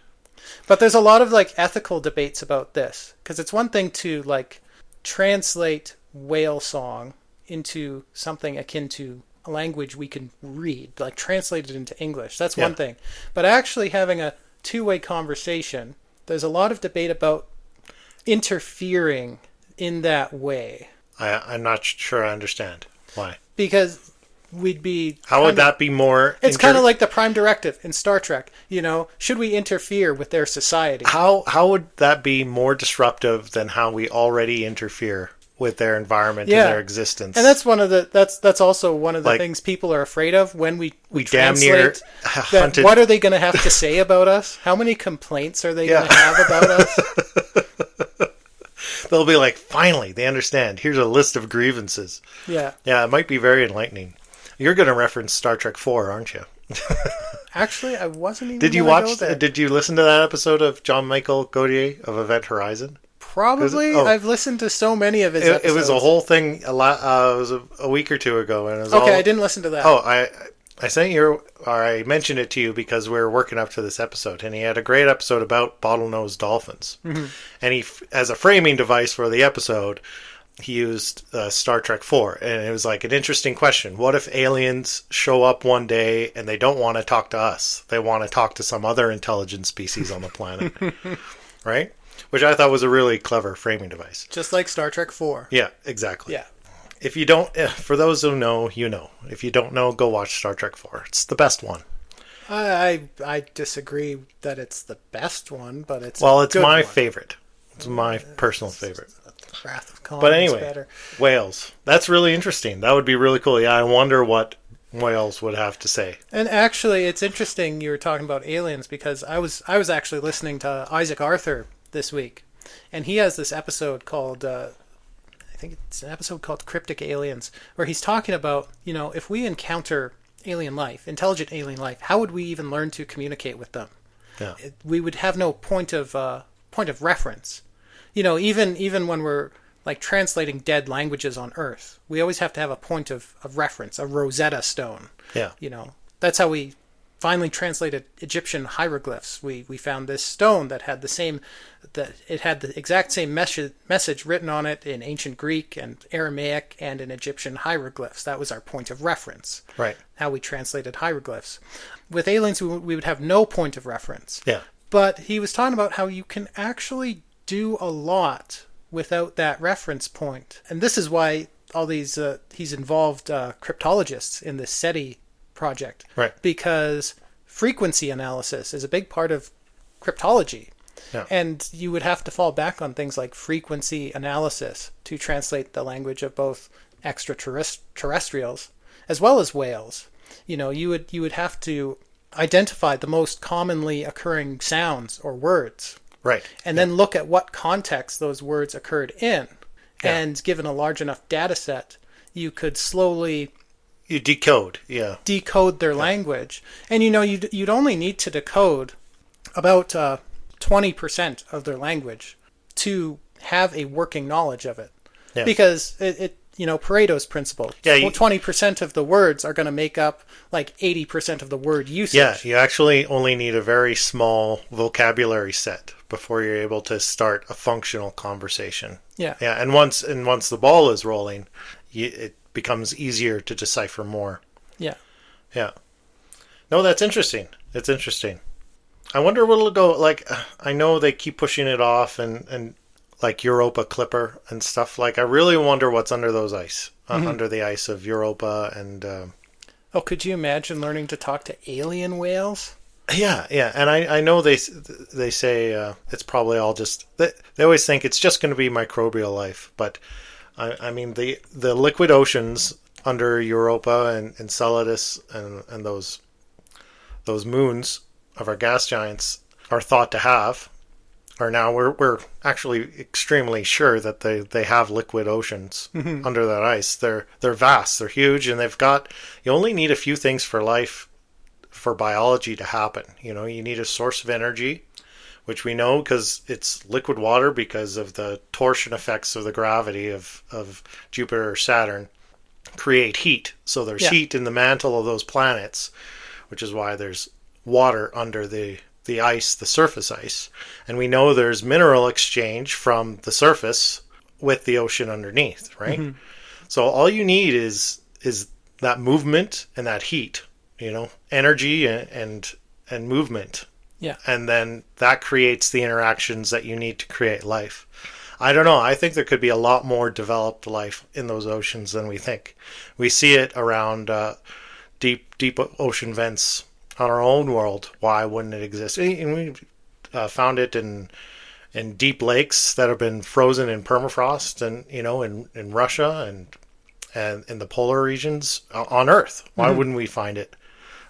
But there's a lot of like ethical debates about this, because it's one thing to like translate whale song into something akin to a language we can read, like translate it into English. That's one thing. But actually having a two-way conversation, there's a lot of debate about interfering in that way. I'm not sure I understand why. Because we'd be... How would that be more... It's kind of like the Prime Directive in Star Trek. You know, should we interfere with their society? How would that be more disruptive than how we already interfere with their environment and their existence? And that's one of the that's also one of the things people are afraid of when we damn near that, what are they going to have to say about us? How many complaints are they going to have about us? They'll be like, finally, they understand. Here's a list of grievances. Yeah. Yeah, it might be very enlightening. You're going to reference Star Trek 4, aren't you? Actually, I wasn't even. Did you watch? Did you listen to that episode of John Michael Gaudier of Event Horizon? Probably. I've listened to so many of his episodes. It was a whole thing. It was a week or two ago, and it was I didn't listen to that. Oh, I sent you, or I mentioned it to you because we were working up to this episode, and he had a great episode about bottlenose dolphins. Mm-hmm. And he, as a framing device for the episode, he used Star Trek 4, and it was like an interesting question. What if aliens show up one day and they don't want to talk to us? They want to talk to some other intelligent species on the planet, right? Which I thought was a really clever framing device. Just like Star Trek 4. Yeah, exactly. Yeah. If you don't, for those who know, you know. If you don't know, go watch Star Trek 4. It's the best one. I disagree that it's the best one, but it's my favorite. It's my personal favorite. Wrath of Khan. But anyway, better. whales. That's really interesting. That would be really cool. Yeah, I wonder what whales would have to say. And actually, it's interesting you were talking about aliens, because I was actually listening to Isaac Arthur this week, and he has this episode called I think it's an episode called Cryptic Aliens, where he's talking about, you know, if we encounter alien life, intelligent alien life, how would we even learn to communicate with them? Yeah. We would have no point of reference. You know, even when we're like translating dead languages on Earth, we always have to have a point of reference, a Rosetta Stone. Yeah. You know, that's how we finally translated Egyptian hieroglyphs. We found this stone that had the exact same message written on it in ancient Greek and Aramaic and in Egyptian hieroglyphs. That was our point of reference. Right. How we translated hieroglyphs. With aliens, we would have no point of reference. Yeah. But he was talking about how you can actually do a lot without that reference point. And this is why all these, he's involved cryptologists in this SETI project. Right. Because frequency analysis is a big part of cryptology. Yeah. And you would have to fall back on things like frequency analysis to translate the language of both extraterrestrials as well as whales. You know, you would have to identify the most commonly occurring sounds or words. Right. And then look at what context those words occurred in. Yeah. And given a large enough data set, you could slowly... You decode their language. And, you know, you'd only need to decode about 20% of their language to have a working knowledge of it. Yeah. Because it you know, Pareto's principle. Yeah, 20% of the words are going to make up like 80% of the word usage. Yeah, you actually only need a very small vocabulary set before you're able to start a functional conversation. Yeah. Yeah, and once the ball is rolling, it becomes easier to decipher more. Yeah. Yeah. No, that's interesting. It's interesting. I wonder what it'll go like. I know they keep pushing it off and like Europa Clipper and stuff. Like, I really wonder what's under those ice, under the ice of Europa and... could you imagine learning to talk to alien whales? Yeah, yeah. And I know they say it's probably all just... They always think it's just going to be microbial life. But, I mean, the liquid oceans under Europa and Enceladus and those moons of our gas giants are thought to have... Or now we're actually extremely sure that they have liquid oceans under that ice. They're vast, they're huge, and you only need a few things for life, for biology to happen. You know, you need a source of energy, which we know because it's liquid water because of the torsion effects of the gravity of Jupiter or Saturn create heat. So there's heat in the mantle of those planets, which is why there's water under the the ice, the surface ice. And we know there's mineral exchange from the surface with the ocean underneath, right? Mm-hmm. So all you need is that movement and that heat, energy and movement. Yeah. And then that creates the interactions that you need to create life. I don't know. I think there could be a lot more developed life in those oceans than we think. We see it around deep ocean vents on our own world. Why wouldn't it exist? And we found it in deep lakes that have been frozen in permafrost, and in Russia and in the polar regions on Earth. Why wouldn't we find it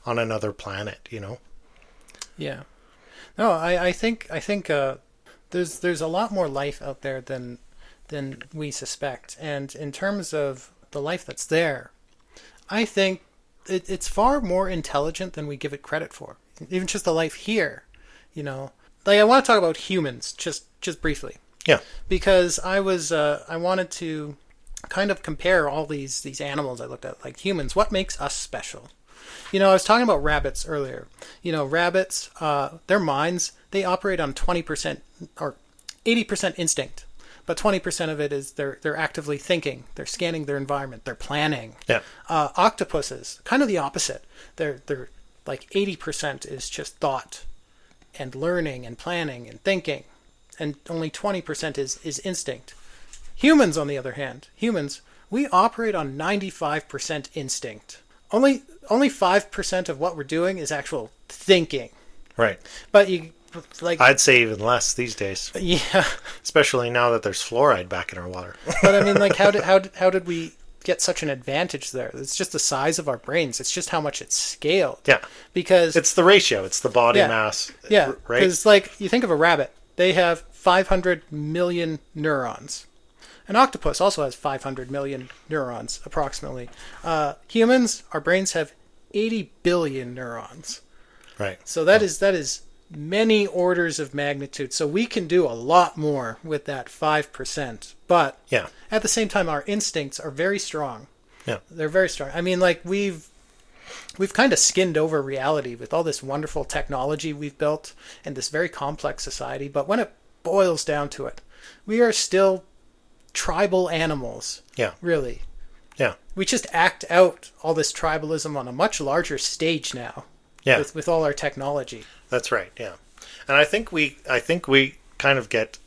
on another planet? Yeah. No, I think there's a lot more life out there than we suspect, and in terms of the life that's there, I think it's far more intelligent than we give it credit for. Even just the life here, Like, I want to talk about humans just briefly. Yeah. Because I wanted to kind of compare all these animals I looked at, like humans. What makes us special? I was talking about rabbits earlier. Rabbits, their minds, they operate on 20% or 80% instinct. But 20% of it is they're actively thinking. They're scanning their environment. They're planning. Yeah. Octopuses, kind of the opposite. They're like 80% is just thought and learning and planning and thinking. And only 20% is instinct. Humans, on the other hand, we operate on 95% instinct. Only 5% of what we're doing is actual thinking. Right. But I'd say even less these days. Yeah. Especially now that there's fluoride back in our water. But I mean, like, how did we get such an advantage there? It's just the size of our brains. It's just how much it's scaled. Yeah. Because it's the ratio. It's the body mass. Yeah. Right. Because, like, you think of a rabbit, they have 500 million neurons. An octopus also has 500 million neurons, approximately. Humans, our brains have 80 billion neurons. Right. So that is many orders of magnitude. So we can do a lot more with that 5%. But at the same time, our instincts are very strong. Yeah. They're very strong. I mean, like, we've kind of skinned over reality with all this wonderful technology we've built and this very complex society. But when it boils down to it, we are still tribal animals. Yeah. Really. Yeah. We just act out all this tribalism on a much larger stage now. Yeah. With all our technology. That's right. Yeah. And I think we kind of get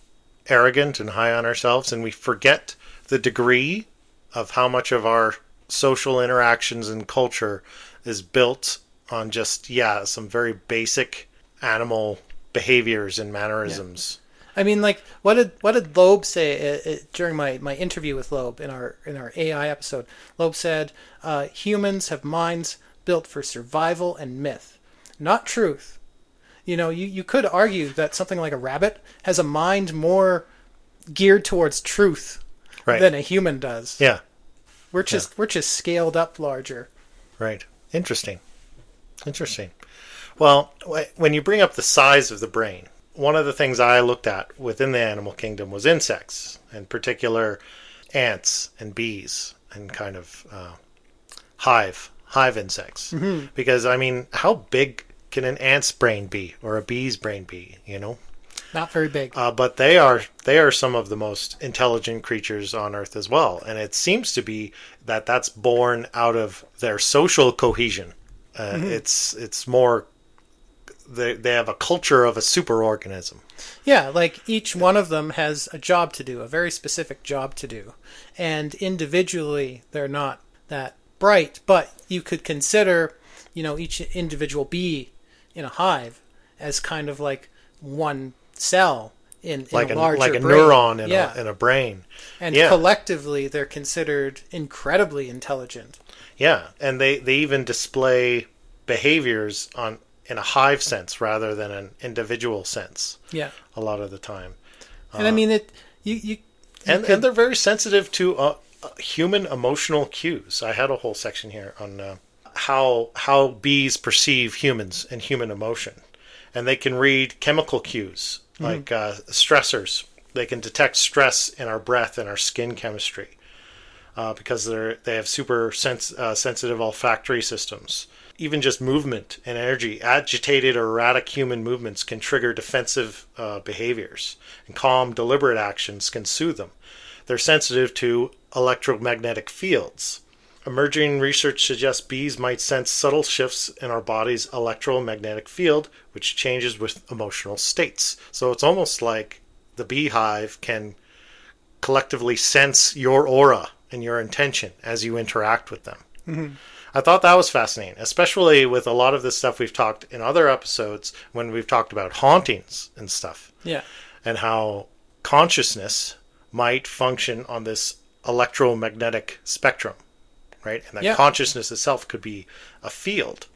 arrogant and high on ourselves, and we forget the degree of how much of our social interactions and culture is built on just some very basic animal behaviors and mannerisms. Yeah. I mean, like, what did Loeb say during my interview with Loeb in our AI episode? Loeb said, humans have minds built for survival and myth, not truth. You could argue that something like a rabbit has a mind more geared towards truth than a human does. Yeah. We're just scaled up larger. Right. Interesting. Well, when you bring up the size of the brain, one of the things I looked at within the animal kingdom was insects, in particular ants and bees and kind of hive insects. Mm-hmm. Because, I mean, how big can an ant's brain be or a bee's brain be, Not very big. But they are some of the most intelligent creatures on Earth as well. And it seems to be that's born out of their social cohesion. It's more... They have a culture of a superorganism. Yeah, like each one of them has a job to do, a very specific job to do. And individually, they're not that bright, but you could consider, each individual bee in a hive as kind of like one cell in a larger like a brain. neuron in a brain. And collectively, they're considered incredibly intelligent. Yeah, and they even display behaviors in a hive sense rather than an individual sense. Yeah. A lot of the time. And I mean, and they're very sensitive to human emotional cues. I had a whole section here on how bees perceive humans and human emotion. And they can read chemical cues like stressors. They can detect stress in our breath and our skin chemistry because they have super sensitive olfactory systems. even just movement and energy, agitated or erratic human movements can trigger defensive behaviors, and calm, deliberate actions can soothe them. They're sensitive to electromagnetic fields. Emerging research suggests bees might sense subtle shifts in our body's electromagnetic field, which changes with emotional states. So it's almost like the beehive can collectively sense your aura and your intention as you interact with them. Mm-hmm. I thought that was fascinating, especially with a lot of the stuff we've talked in other episodes when we've talked about hauntings and stuff. Yeah. And how consciousness might function on this electromagnetic spectrum, right? And that consciousness itself could be a field.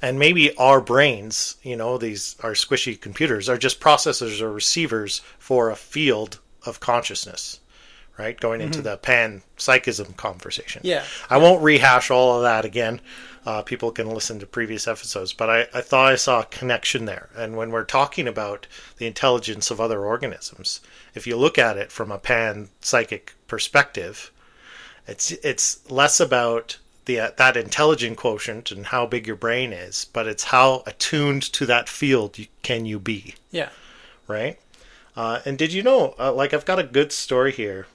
And maybe our brains, these our squishy computers, are just processors or receivers for a field of consciousness. Right, going into the panpsychism conversation. Yeah, I won't rehash all of that again. People can listen to previous episodes, but I thought I saw a connection there. And when we're talking about the intelligence of other organisms, if you look at it from a panpsychic perspective, it's less about that intelligent quotient and how big your brain is, but it's how attuned to that field can you be. Yeah. Right. And did you know? I've got a good story here.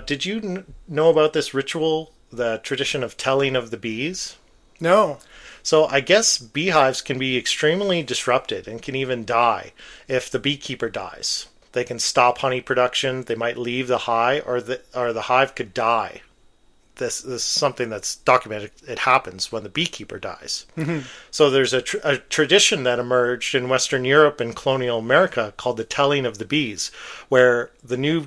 Did you know about this ritual, the tradition of telling of the bees? No. So I guess beehives can be extremely disrupted and can even die if the beekeeper dies. They can stop honey production, they might leave the hive, or the hive could die. This is something that's documented. It happens when the beekeeper dies. Mm-hmm. So there's a tradition that emerged in Western Europe and colonial America called the telling of the bees, where the new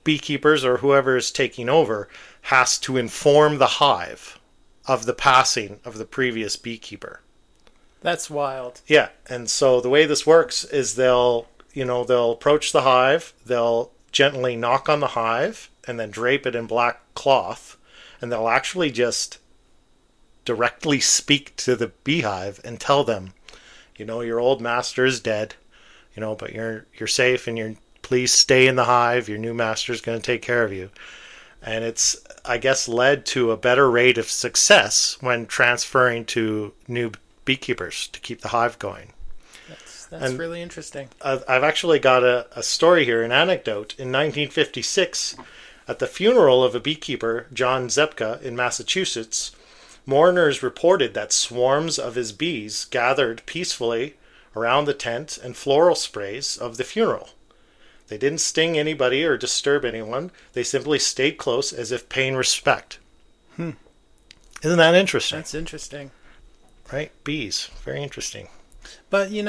beekeepers or whoever is taking over has to inform the hive of the passing of the previous beekeeper. That's wild. Yeah, and so the way this works is they'll approach the hive, they'll gently knock on the hive, and then drape it in black cloth, and they'll actually just directly speak to the beehive and tell them, your old master is dead, but you're safe and please stay in the hive. Your new master is going to take care of you. And it's, I guess, led to a better rate of success when transferring to new beekeepers to keep the hive going. That's really interesting. I've actually got a story here, an anecdote. In 1956, at the funeral of a beekeeper, John Zepka, in Massachusetts, mourners reported that swarms of his bees gathered peacefully around the tent and floral sprays of the funeral. They didn't sting anybody or disturb anyone. They simply stayed close as if paying respect. Isn't that interesting? That's interesting. Right? Bees. Very interesting. But, you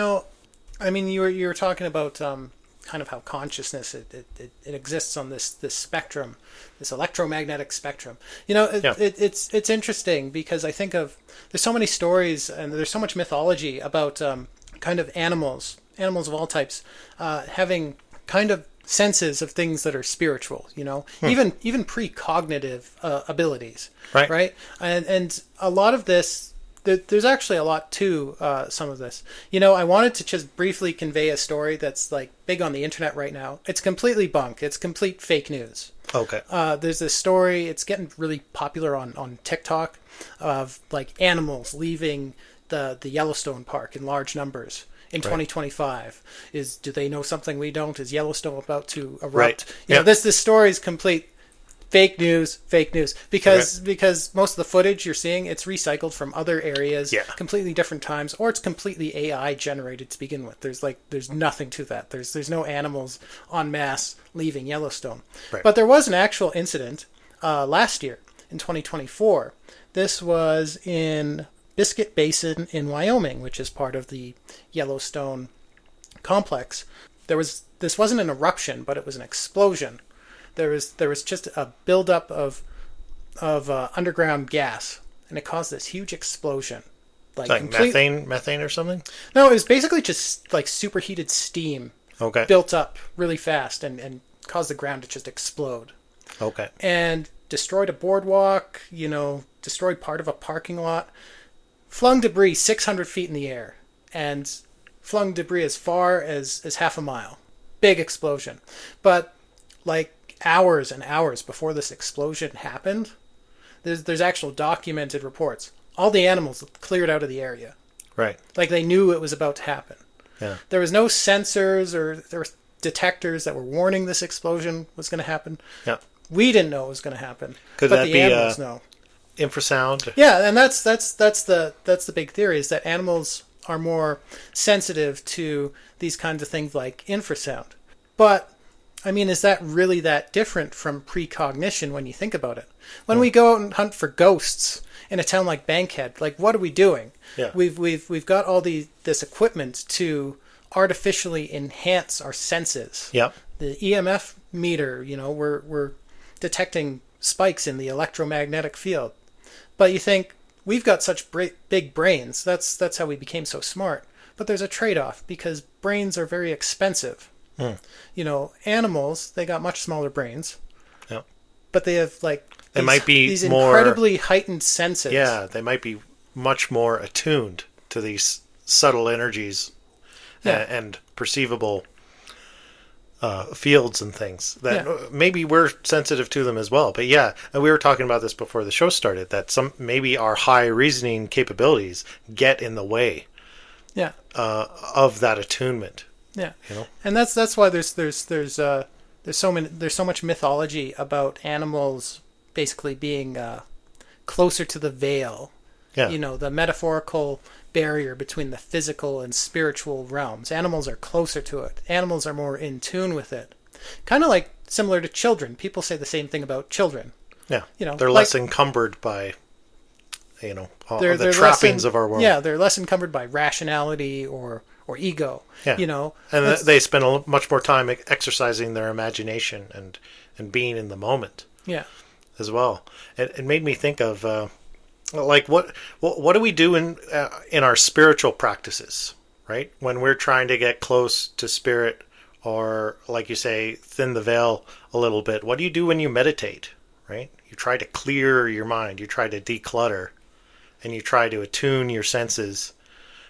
were talking about kind of how consciousness, it exists on this spectrum, this electromagnetic spectrum. It's interesting because I think there's so many stories and there's so much mythology about kind of animals of all types having kind of senses of things that are spiritual, even precognitive abilities, right? And a lot of this, there's actually a lot to some of this. I wanted to just briefly convey a story that's like big on the internet right now. It's completely bunk. It's complete fake news. Okay. There's this story. It's getting really popular on TikTok of like animals leaving the Yellowstone Park in large numbers in 2025. Do they know something we don't? Is Yellowstone about to erupt? Right. This story is complete fake news because most of the footage you're seeing, it's recycled from other areas, completely different times, or it's completely AI generated to begin with. There's nothing to that. There's no animals en masse leaving Yellowstone. Right. But there was an actual incident last year in 2024. This was in Biscuit Basin in Wyoming, which is part of the Yellowstone complex. This wasn't an eruption, but it was an explosion. There was just a buildup of underground gas, and it caused this huge explosion. Like methane or something? No, it was basically just like superheated steam. Okay. Built up really fast and caused the ground to just explode. Okay. And destroyed a boardwalk, destroyed part of a parking lot. Flung debris 600 feet in the air and flung debris as far as half a mile. Big explosion. But like hours and hours before this explosion happened, there's actual documented reports. all the animals cleared out of the area. Right. Like they knew it was about to happen. Yeah. There was no sensors or there were detectors that were warning this explosion was going to happen. Yeah. We didn't know it was going to happen. Could but that the be animals know. Infrasound? Yeah, and that's the big theory, is that animals are more sensitive to these kinds of things like infrasound. But I mean, is that really that different from precognition when you think about it? When we go out and hunt for ghosts in a town like Bankhead, like what are we doing? Yeah. We've got all this equipment to artificially enhance our senses. Yep. The EMF meter, we're detecting spikes in the electromagnetic field. But you think, we've got such big brains. That's how we became so smart. But there's a trade-off, because brains are very expensive. Animals, they got much smaller brains. Yep. But they have they might be these more incredibly heightened senses. Yeah, they might be much more attuned to these subtle energies and perceivable fields and things that maybe we're sensitive to them as well. But yeah, and we were talking about this before the show started, that maybe our high reasoning capabilities get in the way of that attunement. Yeah, and that's why there's so much mythology about animals basically being closer to the veil. Yeah. The metaphorical barrier between the physical and spiritual realms. Animals are closer to it. Animals are more in tune with it. Kind of like similar to children. People say the same thing about children. Yeah. They're less encumbered by all they're the trappings of our world. Yeah, they're less encumbered by rationality or ego. Yeah. And they spend much more time exercising their imagination and being in the moment. Yeah. As well. It made me think of what do we do in our spiritual practices, right? When we're trying to get close to spirit, or like you say, thin the veil a little bit. What do you do when you meditate, right? You try to clear your mind, you try to declutter, and you try to attune your senses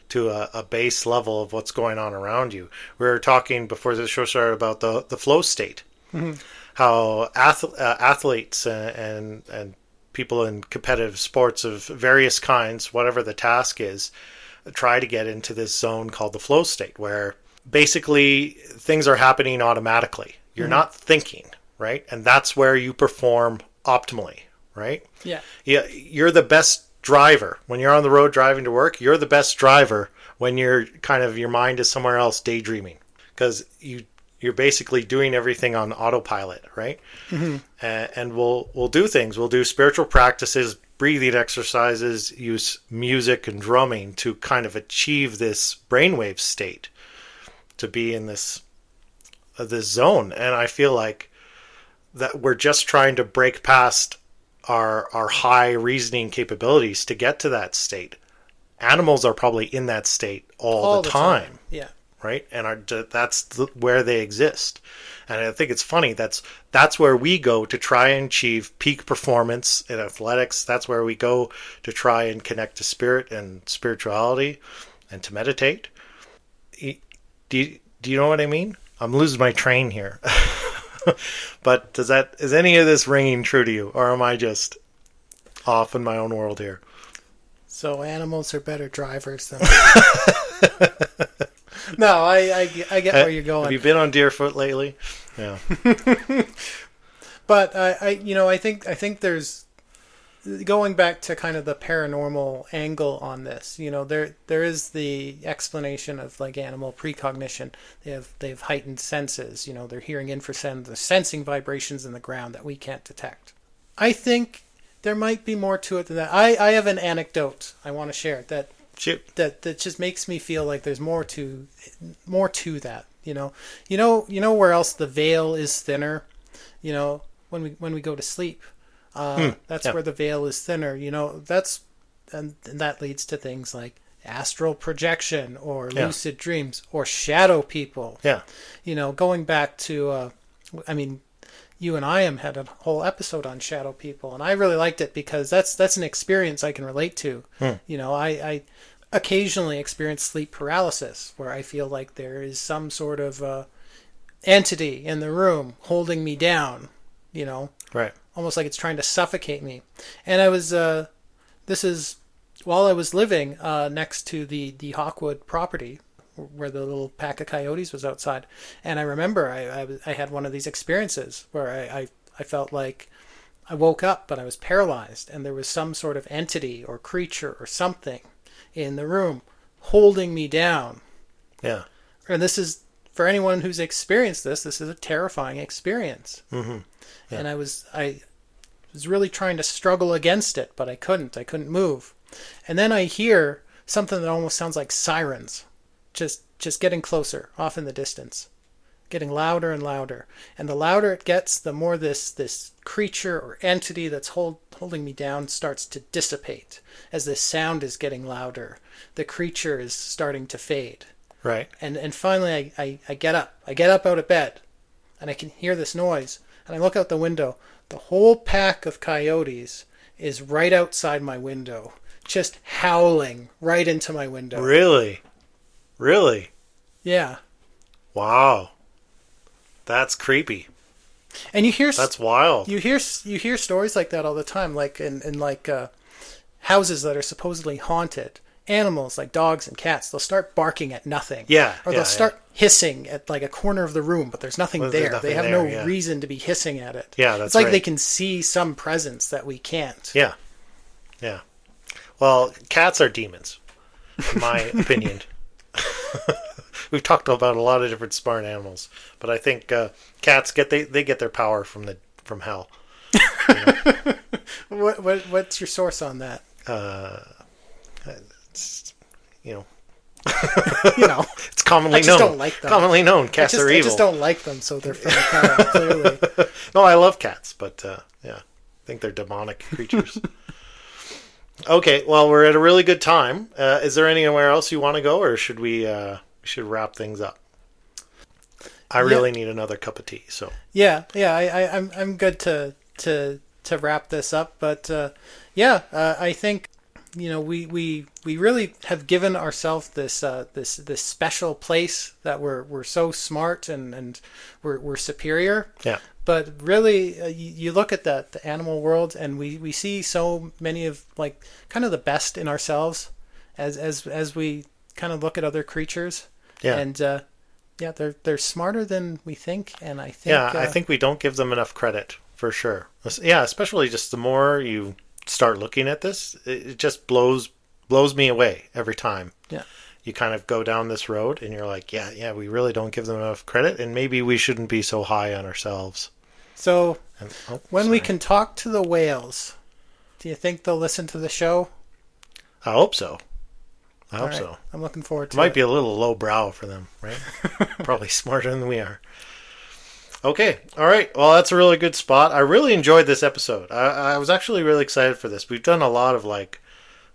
to a base level of what's going on around you. We were talking before the show started about the flow state. Mm-hmm. How athletes and people in competitive sports of various kinds, whatever the task is, try to get into this zone called the flow state, where basically things are happening automatically. You're not thinking, right? And that's where you perform optimally, right? Yeah. You're the best driver. When you're on the road driving to work, you're the best driver when your mind is somewhere else daydreaming, because you're basically doing everything on autopilot, right? Mm-hmm. And we'll do things. We'll do spiritual practices, breathing exercises, use music and drumming to kind of achieve this brainwave state, to be in this zone. And I feel like that we're just trying to break past our high reasoning capabilities to get to that state. Animals are probably in that state all the time. Yeah. Right? And that's where they exist. And I think it's funny, that's where we go to try and achieve peak performance in athletics. That's where we go to try and connect to spirit and spirituality and to meditate. Do you know what I mean? I'm losing my train here. But is any of this ringing true to you, or am I just off in my own world here? So animals are better drivers than No, I get where you're going. Have you been on Deerfoot lately? Yeah. But I think there's, going back to kind of the paranormal angle on this, there is the explanation of like animal precognition. They have heightened senses. They're hearing infrasound, they're sensing vibrations in the ground that we can't detect. I think there might be more to it than that. I have an anecdote I want to share that just makes me feel like there's more to that. Where else the veil is thinner. When we go to sleep, that's where the veil is thinner. And that leads to things like astral projection or lucid dreams or shadow people. Yeah. Going back to, you and I had a whole episode on shadow people, and I really liked it because that's an experience I can relate to. I occasionally experience sleep paralysis, where I feel like there is some sort of entity in the room holding me down, right? Almost like it's trying to suffocate me. And I was, this is while I was living next to the Hawkwood property, where the little pack of coyotes was outside, and I remember I had one of these experiences where I felt like I woke up, but I was paralyzed, and there was some sort of entity or creature or something in the room holding me down. Yeah. And this is, for anyone who's experienced this is a terrifying experience. Mm-hmm. Yeah. And I was really trying to struggle against it, but I couldn't move. And then I hear something that almost sounds like sirens, just getting closer, off in the distance, getting louder and louder. And the louder it gets, the more this creature or entity that's holding me down starts to dissipate. As this sound is getting louder, the creature is starting to fade. Right. And finally I get up. I get up out of bed, and I can hear this noise. And I look out the window. The whole pack of coyotes is right outside my window, just howling right into my window. Really? Really? Yeah. Wow. That's creepy. And you hear That's wild. You hear stories like that all the time, like in houses that are supposedly haunted. Animals like dogs and cats, they'll start barking at nothing. Yeah. Or they'll start hissing at like a corner of the room, but there's nothing there. Nothing they have there, no reason to be hissing at it. Yeah, that's It's like right. they can see some presence that we can't. Yeah. Yeah. Well, cats are demons, in my opinion. We've talked about a lot of different smart animals, but I think cats get their power from hell. What's your source on that? It's, you know, it's I commonly known. just don't like them. Commonly known, cats are evil. I just don't like them, so they're from the cat, clearly. No, I love cats, but yeah, I think they're demonic creatures. Okay, well, we're at a really good time. Is there anywhere else you want to go, or should we should wrap things up? I really need another cup of tea. So I'm good to wrap this up, but I think we really have given ourselves this special place that we're so smart and we're superior. Yeah. But really, you look at the animal world, and we see so many of like kind of the best in ourselves as we kind of look at other creatures. Yeah. And they're smarter than we think, and I think I think we don't give them enough credit, for sure. Yeah, especially just the more you start looking at this, it just blows me away every time. Yeah. You kind of go down this road, and you're like, yeah, we really don't give them enough credit, and maybe we shouldn't be so high on ourselves. So, when we can talk to the whales, do you think they'll listen to the show? I hope so. I hope so. I'm looking forward to it. Might be a little lowbrow for them, right? Probably smarter than we are. Okay, all right. Well, that's a really good spot. I really enjoyed this episode. I was actually really excited for this. We've done a lot of like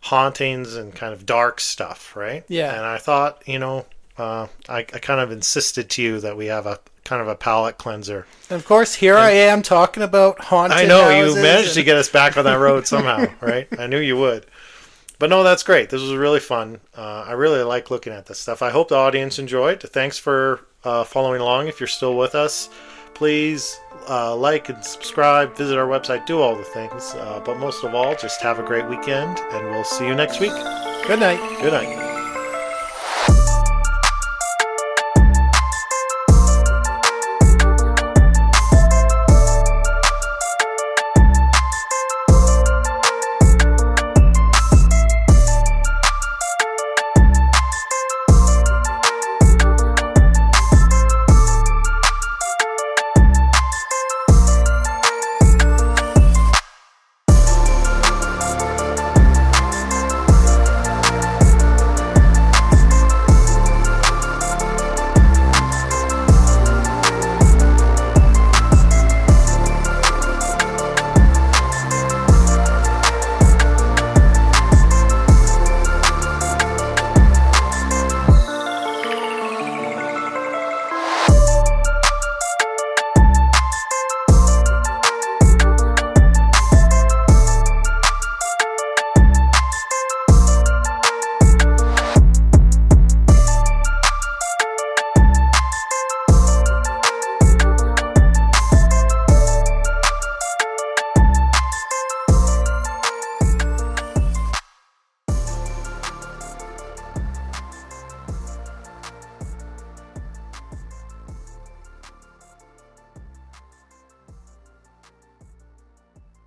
hauntings and kind of dark stuff, right? Yeah. And I thought, I kind of insisted to you that we have a kind of a palate cleanser. And of course, I am talking about haunted I know, houses you managed to get us back on that road somehow, right? I knew you would. But no, that's great. This was really fun. I really like looking at this stuff. I hope the audience enjoyed. Thanks for following along. If you're still with us, please like and subscribe, visit our website, do all the things. But most of all, just have a great weekend, and we'll see you next week. Good night. Good night.